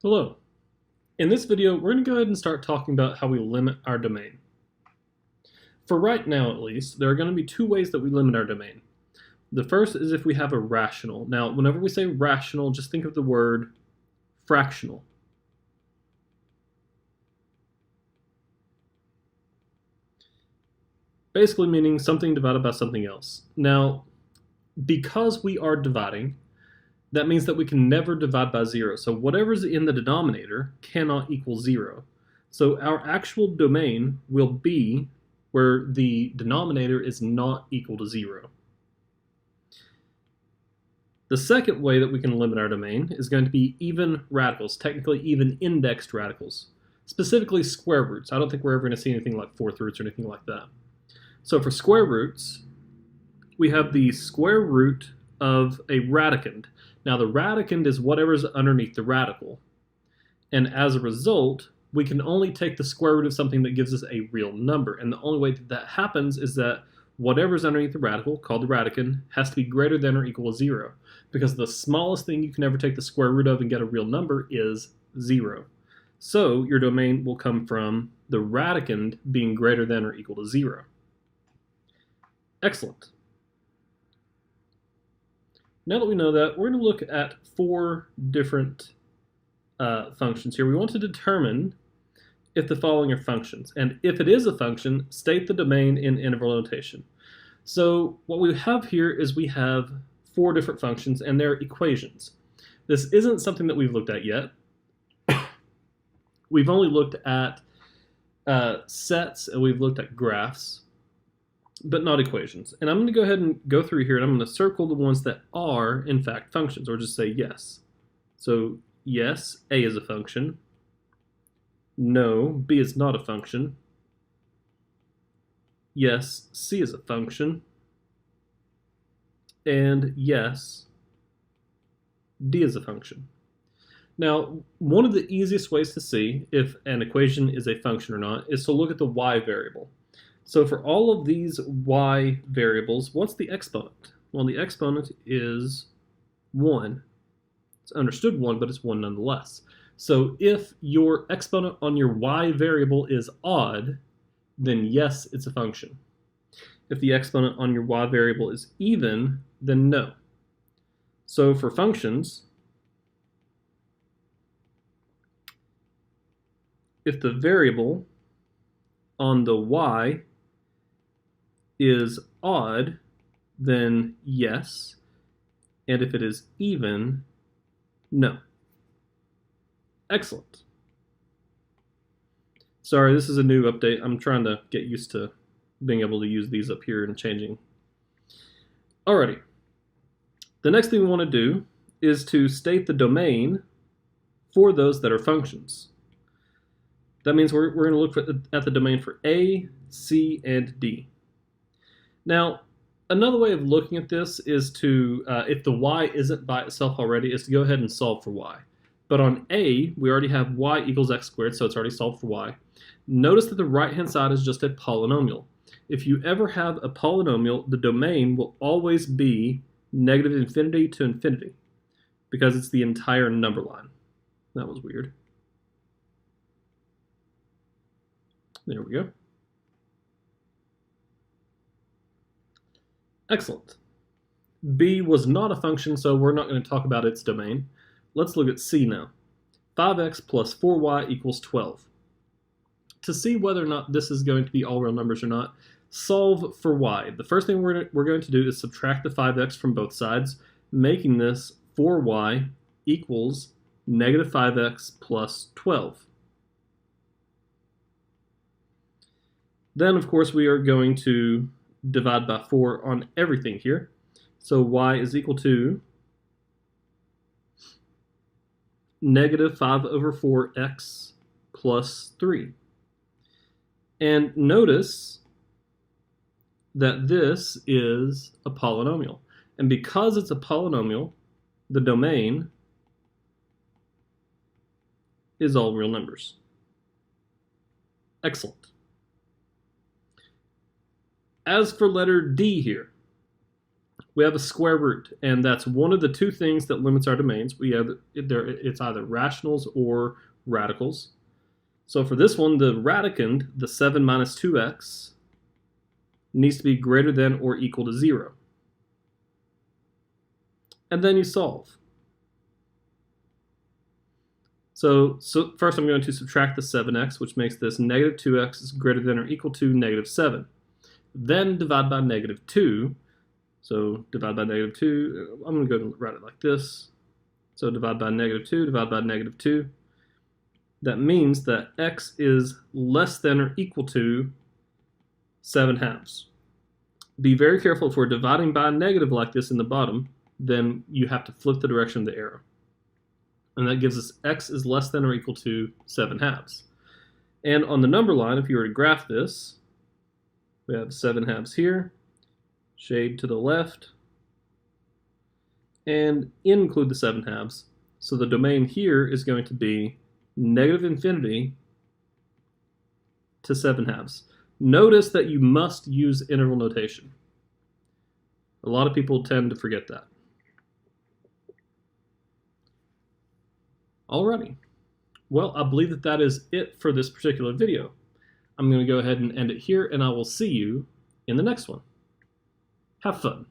Hello. In this video, we're going to go ahead and start talking about how we limit our domain. For right now, at least, there are going to be two ways that we limit our domain. The first is if we have a rational. Now, whenever we say rational, just think of the word fractional. Basically meaning something divided by something else. Now, because we are dividing, that means that we can never divide by 0. So whatever's in the denominator cannot equal 0. So our actual domain will be where the denominator is not equal to 0. The second way that we can limit our domain is going to be even radicals, technically even indexed radicals, specifically square roots. I don't think we're ever going to see anything like fourth roots or anything like that. So for square roots, we have the square root of a radicand. Now the radicand is whatever's underneath the radical. And as a result, we can only take the square root of something that gives us a real number. And the only way that that happens is that whatever's underneath the radical, called the radicand, has to be greater than or equal to 0. Because the smallest thing you can ever take the square root of and get a real number is 0. So your domain will come from the radicand being greater than or equal to 0. Excellent. Now that we know that, we're going to look at 4 different functions here. We want to determine if the following are functions. And if it is a function, state the domain in interval notation. So what we have here is we have 4 different functions and their equations. This isn't something that we've looked at yet. We've only looked at sets and we've looked at graphs, but not equations. And I'm going to go ahead and go through here and I'm going to circle the ones that are in fact functions, or just say yes. So yes, A is a function. No, B is not a function. Yes, C is a function. And yes, D is a function. Now, one of the easiest ways to see if an equation is a function or not is to look at the y variable. So for all of these y variables, what's the exponent? Well, the exponent is 1. It's understood 1, but it's 1 nonetheless. So if your exponent on your y variable is odd, then yes, it's a function. If the exponent on your y variable is even, then no. So for functions, if the variable on the y is odd, then yes, and if it is even, no. Excellent. Sorry, this is a new update. I'm trying to get used to being able to use these up here and changing. Alrighty. The next thing we want to do is to state the domain for those that are functions. That means we're going to look at the domain for A, C, and D. Now, another way of looking at this is to, if the y isn't by itself already, is to go ahead and solve for y. But on A, we already have y equals x squared, so it's already solved for y. Notice that the right-hand side is just a polynomial. If you ever have a polynomial, the domain will always be negative infinity to infinity, because it's the entire number line. That was weird. There we go. Excellent. B was not a function, so we're not going to talk about its domain. Let's look at C now. 5x plus 4y equals 12. To see whether or not this is going to be all real numbers or not, solve for y. The first thing we're going to do is subtract the 5x from both sides, making this 4y equals negative 5x plus 12. Then, of course, we are going to divide by 4 on everything here. So y is equal to negative 5 over 4x plus 3. And notice that this is a polynomial. And because it's a polynomial, the domain is all real numbers. Excellent. As for letter D here, we have a square root, and that's one of the two things that limits our domains. It's either rationals or radicals. So for this one, the radicand, the 7 minus 2x, needs to be greater than or equal to 0. And then you solve. So first I'm going to subtract the 7x, which makes this negative 2x is greater than or equal to negative 7. Then divide by negative 2. So divide by negative 2. I'm going to go and write it like this. So divide by negative 2, divide by negative 2. That means that x is less than or equal to 7/2. Be very careful if we're dividing by a negative like this in the bottom, then you have to flip the direction of the arrow. And that gives us x is less than or equal to 7/2. And on the number line, if you were to graph this, we have 7/2 here, shade to the left, and include the 7/2. So the domain here is going to be negative infinity to 7/2. Notice that you must use interval notation. A lot of people tend to forget that. Alrighty. Well, I believe that that is it for this particular video. I'm going to go ahead and end it here, and I will see you in the next one. Have fun.